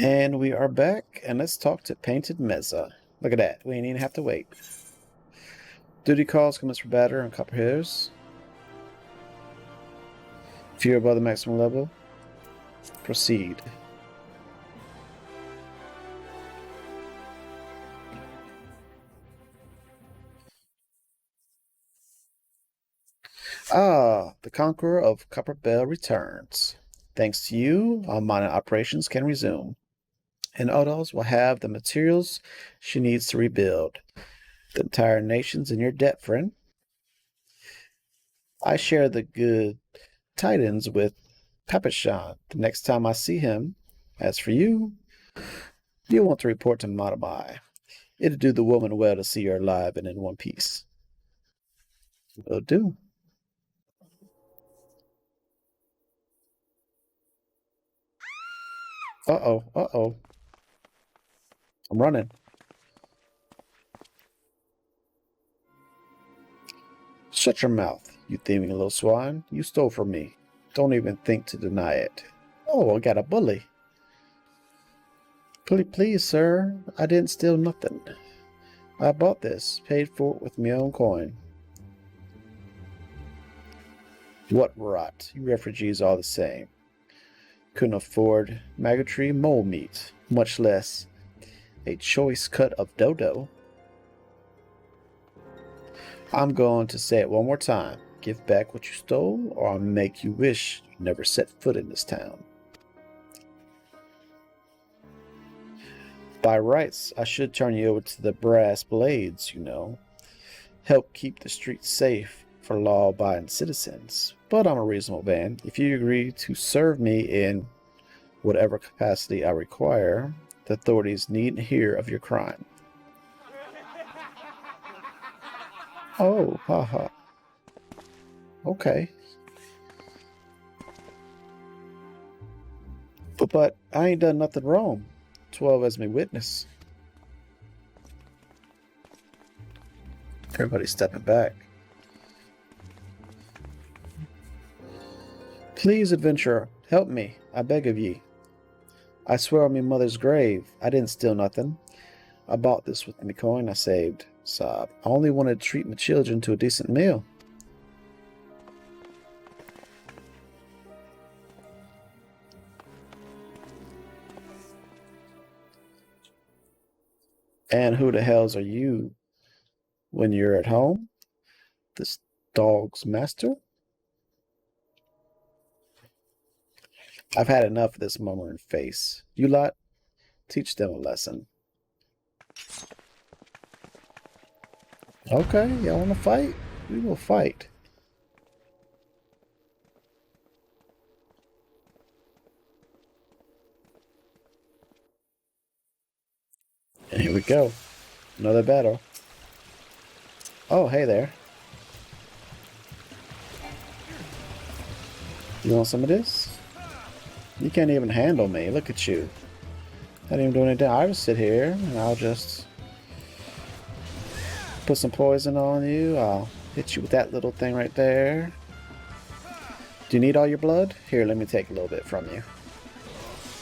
And we are back, and let's talk to Painted Meza. Look at that, we ain't even have to wait. Duty calls commence for batter on copper hitters. If you're above the maximum level, proceed. Ah, the Conqueror of Copper Bell returns. Thanks to you, all mining operations can resume. And Odos will have the materials she needs to rebuild. The entire nation's in your debt, friend. I share the good tidings with Papashan the next time I see him. As for you, you'll want to report to Matabai. It'd do the woman well to see her alive and in one piece. Will do. Uh-oh, uh-oh. I'm running. Shut your mouth, you thieving little swine. You stole from me. Don't even think to deny it. Oh, I got a bully. Please, sir, I didn't steal nothing. I bought this, paid for it with my own coin. What rot. You refugees are the same. Couldn't afford magotry mole meat, much less a choice cut of dodo. I'm going to say it one more time. Give back what you stole, or I'll make you wish you never set foot in this town. By rights, I should turn you over to the brass blades, you know. Help keep the streets safe for law-abiding citizens. But I'm a reasonable man. If you agree to serve me in whatever capacity I require, the authorities needn't hear of your crime. Oh, haha. Okay. But I ain't done nothing wrong. 12 as me witness. Everybody's stepping back. Please, adventurer, help me, I beg of ye. I swear on me mother's grave, I didn't steal nothing. I bought this with me coin I saved. Sob. I only wanted to treat my children to a decent meal. And who the hells are you when you're at home? This dog's master? I've had enough of this murmuring face. You lot, teach them a lesson. Okay, y'all want to fight? We will fight. And here we go. Another battle. Oh, hey there. You want some of this? You can't even handle me. Look at you. Not even doing anything. I'll just sit here and I'll just put some poison on you. I'll hit you with that little thing right there. Do you need all your blood? Here, let me take a little bit from you.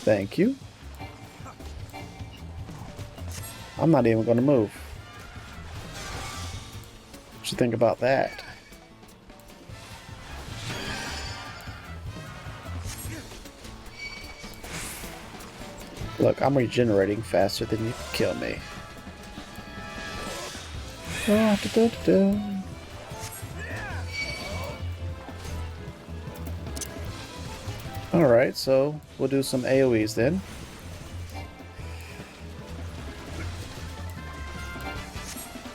Thank you. I'm not even going to move. What you think about that? Look, I'm regenerating faster than you can kill me. Alright, so we'll do some AoEs then.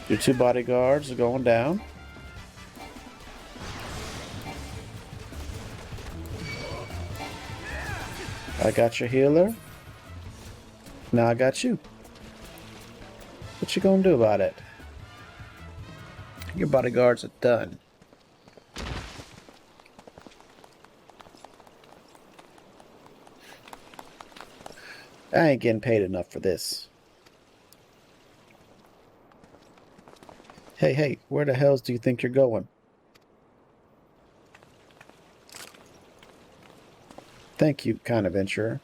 Your two bodyguards are going down. I got your healer. Now I got you. What you gonna do about it? Your bodyguards are done. I ain't getting paid enough for this. Hey, where the hells do you think you're going? Thank you, kind adventurer.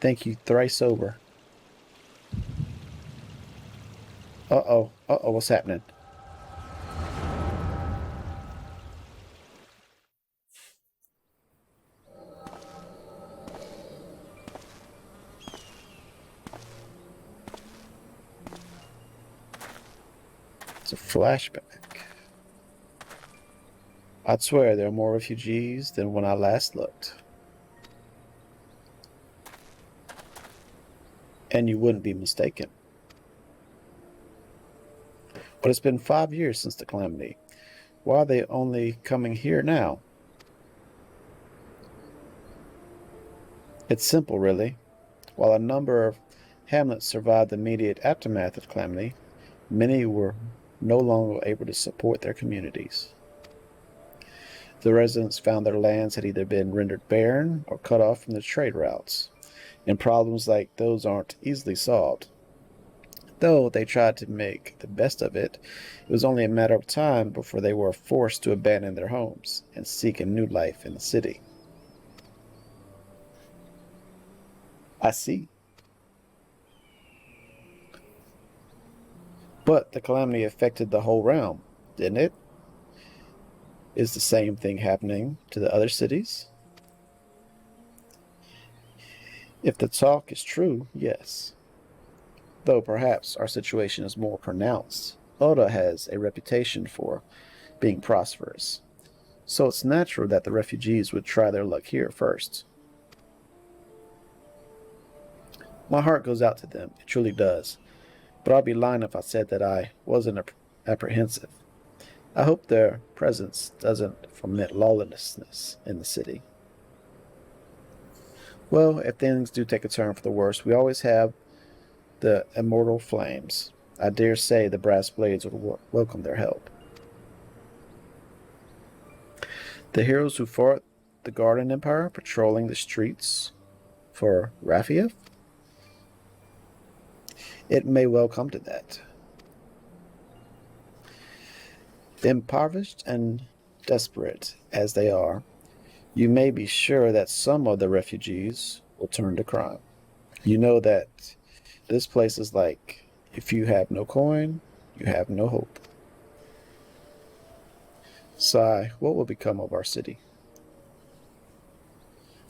Thank you thrice over. Uh-oh. Uh-oh, what's happening? It's a flashback. I'd swear there are more refugees than when I last looked. And you wouldn't be mistaken. But it's been 5 years since the calamity. Why are they only coming here now? It's simple, really. While a number of hamlets survived the immediate aftermath of the calamity, many were no longer able to support their communities. The residents found their lands had either been rendered barren or cut off from the trade routes, and problems like those aren't easily solved. Though they tried to make the best of it, it was only a matter of time before they were forced to abandon their homes and seek a new life in the city. I see. But the calamity affected the whole realm, didn't it? Is the same thing happening to the other cities? If the talk is true, yes. Though perhaps our situation is more pronounced. Oda has a reputation for being prosperous, so it's natural that the refugees would try their luck here first. My heart goes out to them, it truly does, but I'd be lying if I said that I wasn't apprehensive. I hope their presence doesn't foment lawlessness in the city. Well, if things do take a turn for the worse, we always have the immortal flames. I dare say the brass blades would welcome their help. The heroes who fought the Garlean Empire patrolling the streets for Rafiev? It may well come to that. Impoverished and desperate as they are, you may be sure that some of the refugees will turn to crime. You know that this place is like, if you have no coin, you have no hope. Sigh, what will become of our city?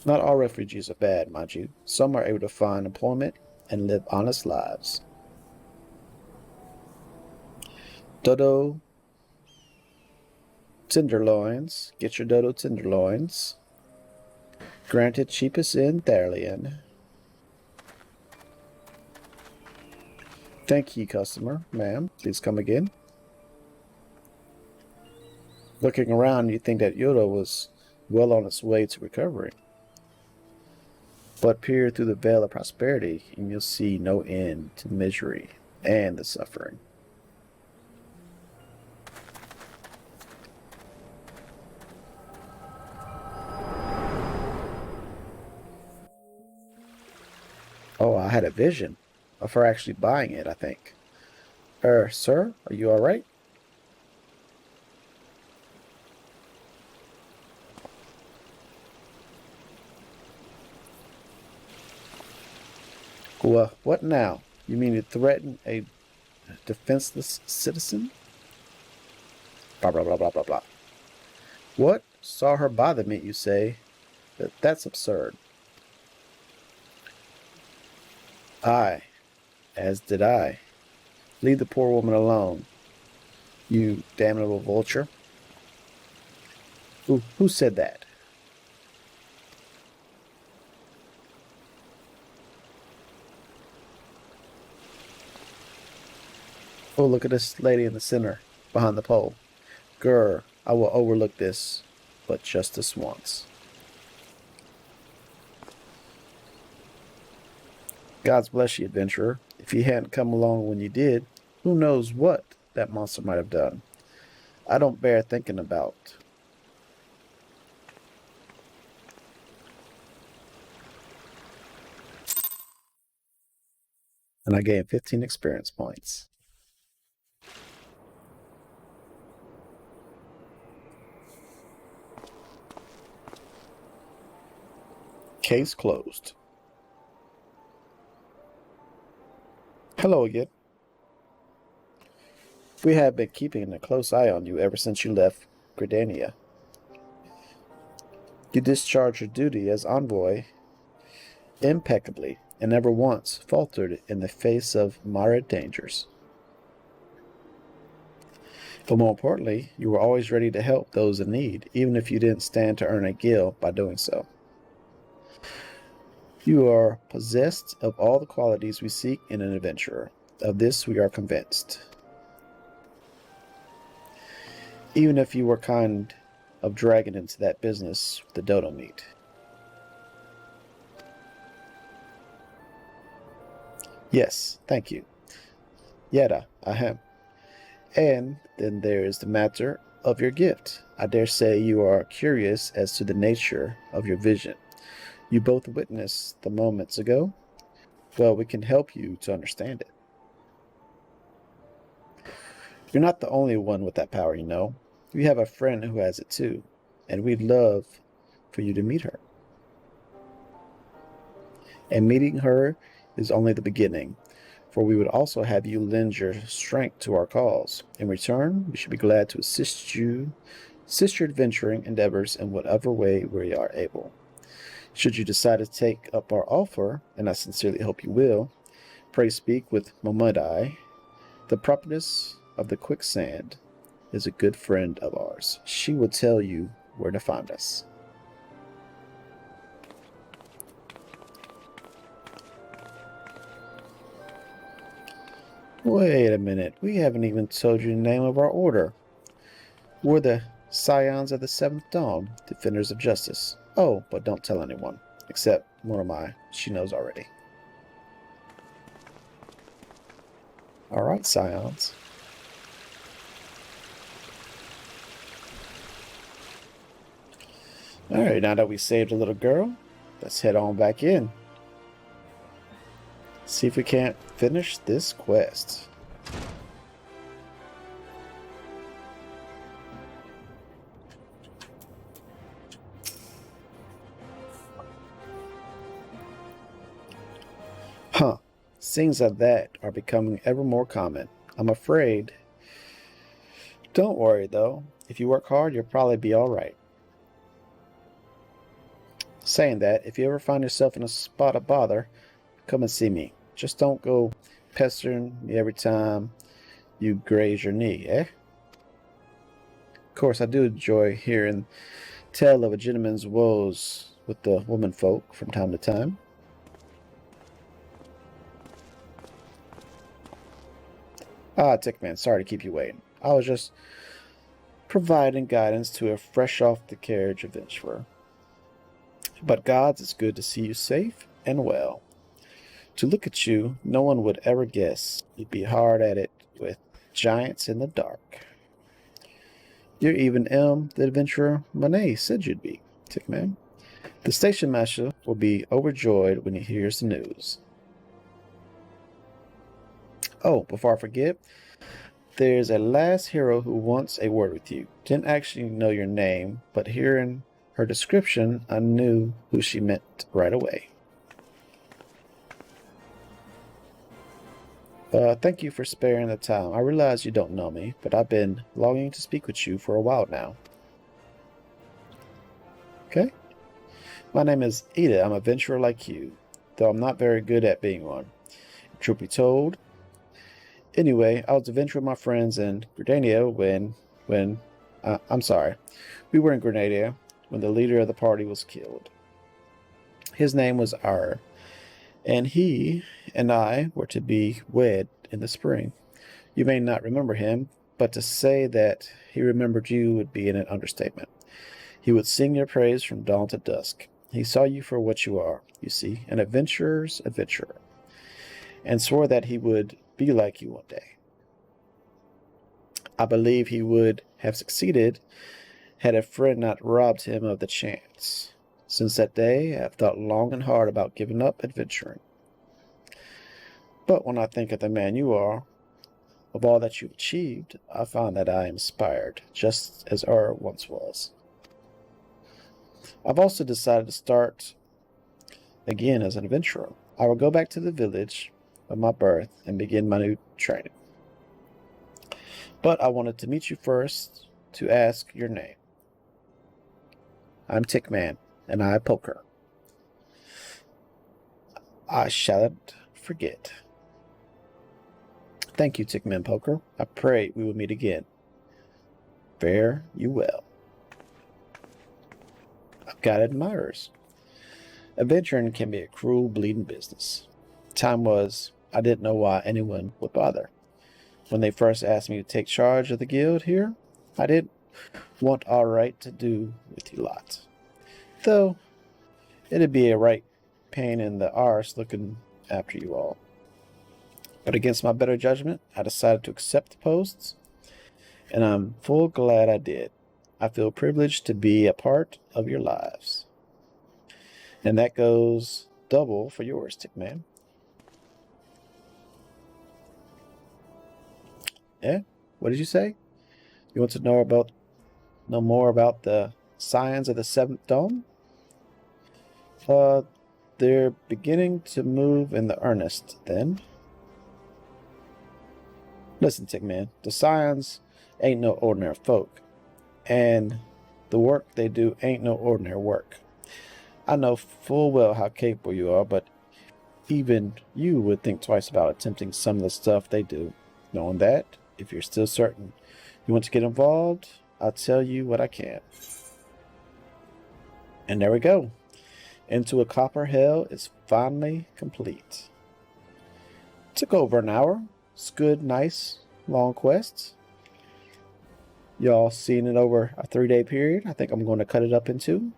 Not all refugees are bad, mind you. Some are able to find employment and live honest lives. Dodo tenderloins. Get your dodo tenderloins. Granted cheapest in Garlean. Thank ye, customer. Ma'am, please come again. Looking around, you'd think that Yoda was well on its way to recovery. But peer through the veil of prosperity, and you'll see no end to misery and the suffering. Oh, I had a vision of her actually buying it, I think. Sir, are you all right? What now? You mean to threaten a defenseless citizen? Blah, blah, blah, blah, blah, blah. What? Saw her buy the meat, you say? That's absurd. Aye, as did I. Leave the poor woman alone, you damnable vulture. Who said that? Oh, look at this lady in the center, behind the pole. Grr, I will overlook this, but just this once. God's bless you, adventurer. If you hadn't come along when you did, who knows what that monster might have done. I don't bear thinking about. And I gained 15 experience points. Case closed. Hello again. We have been keeping a close eye on you ever since you left Gridania. You discharged your duty as envoy impeccably and never once faltered in the face of moderate dangers. But more importantly, you were always ready to help those in need, even if you didn't stand to earn a guild by doing so. You are possessed of all the qualities we seek in an adventurer. Of this we are convinced. Even if you were kind of dragging into that business with the dodo meat. Yes, thank you. Yada, ahem. And then there is the matter of your gift. I dare say you are curious as to the nature of your vision. You both witnessed the moments ago. Well, we can help you to understand it. You're not the only one with that power, you know. We have a friend who has it too, and we'd love for you to meet her. And meeting her is only the beginning, for we would also have you lend your strength to our cause. In return, we should be glad to assist your adventuring endeavors in whatever way we are able. Should you decide to take up our offer, and I sincerely hope you will, pray speak with Momodai. The prophetess of the quicksand is a good friend of ours. She will tell you where to find us. Wait a minute, we haven't even told you the name of our order. We're the Scions of the Seventh Dawn, Defenders of Justice. Oh, but don't tell anyone, except Moromai. She knows already. Alright, Scions. Alright, now that we saved a little girl, let's head on back in. See if we can't finish this quest. Huh. Things like that are becoming ever more common, I'm afraid. Don't worry, though. If you work hard, you'll probably be alright. Saying that, if you ever find yourself in a spot of bother, come and see me. Just don't go pestering me every time you graze your knee, eh? Of course, I do enjoy hearing tell of a gentleman's woes with the woman folk from time to time. Ah, Tickman, sorry to keep you waiting. I was just providing guidance to a fresh off the carriage adventurer. But gods, it's good to see you safe and well. To look at you, no one would ever guess you'd be hard at it with giants in the dark. You're even the adventurer Monet said you'd be, Tickman. The station master will be overjoyed when he hears the news. Oh, before I forget, there's a last hero who wants a word with you. Didn't actually know your name, but hearing her description, I knew who she meant right away. Thank you for sparing the time. I realize you don't know me, but I've been longing to speak with you for a while now. Okay? My name is Ida. I'm a adventurer like you, though I'm not very good at being one. Truth be told. Anyway, I was adventuring with my friends in Gridania we were in Gridania when the leader of the party was killed. His name was Ar, and he and I were to be wed in the spring. You may not remember him, but to say that he remembered you would be an understatement. He would sing your praise from dawn to dusk. He saw you for what you are, you see, an adventurer's adventurer, and swore that he would be like you one day. I believe he would have succeeded had a friend not robbed him of the chance. Since that day, I have thought long and hard about giving up adventuring. But when I think of the man you are, of all that you've achieved, I find that I am inspired, just as Ur once was. I've also decided to start again as an adventurer. I will go back to the village of my birth and begin my new training. But I wanted to meet you first to ask your name. I'm Tickman, and I poker. I shan't forget. Thank you, Tickman Poker. I pray we will meet again. Fare you well. I've got admirers. Adventuring can be a cruel, bleeding business. Time was, I didn't know why anyone would bother. When they first asked me to take charge of the guild here, I didn't want all right to do with you lot. Though, it'd be a right pain in the arse looking after you all. But against my better judgment, I decided to accept the posts, and I'm full glad I did. I feel privileged to be a part of your lives. And that goes double for yours, Tickman. Yeah? What did you say? You want to know more about the Scions of the Seventh Dome? They're beginning to move in the earnest, then. Listen, Tickman, the Scions ain't no ordinary folk, and the work they do ain't no ordinary work. I know full well how capable you are, but even you would think twice about attempting some of the stuff they do. Knowing that, if you're still certain you want to get involved, I'll tell you what I can. And there we go. Into a Copper Hell is finally complete. Took over an hour. It's good, nice, long quests. Y'all seen it over a 3-day period. I think I'm going to cut it up in 2.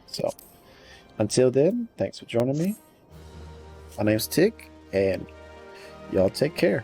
So, until then, thanks for joining me. My name's Tick, and y'all take care.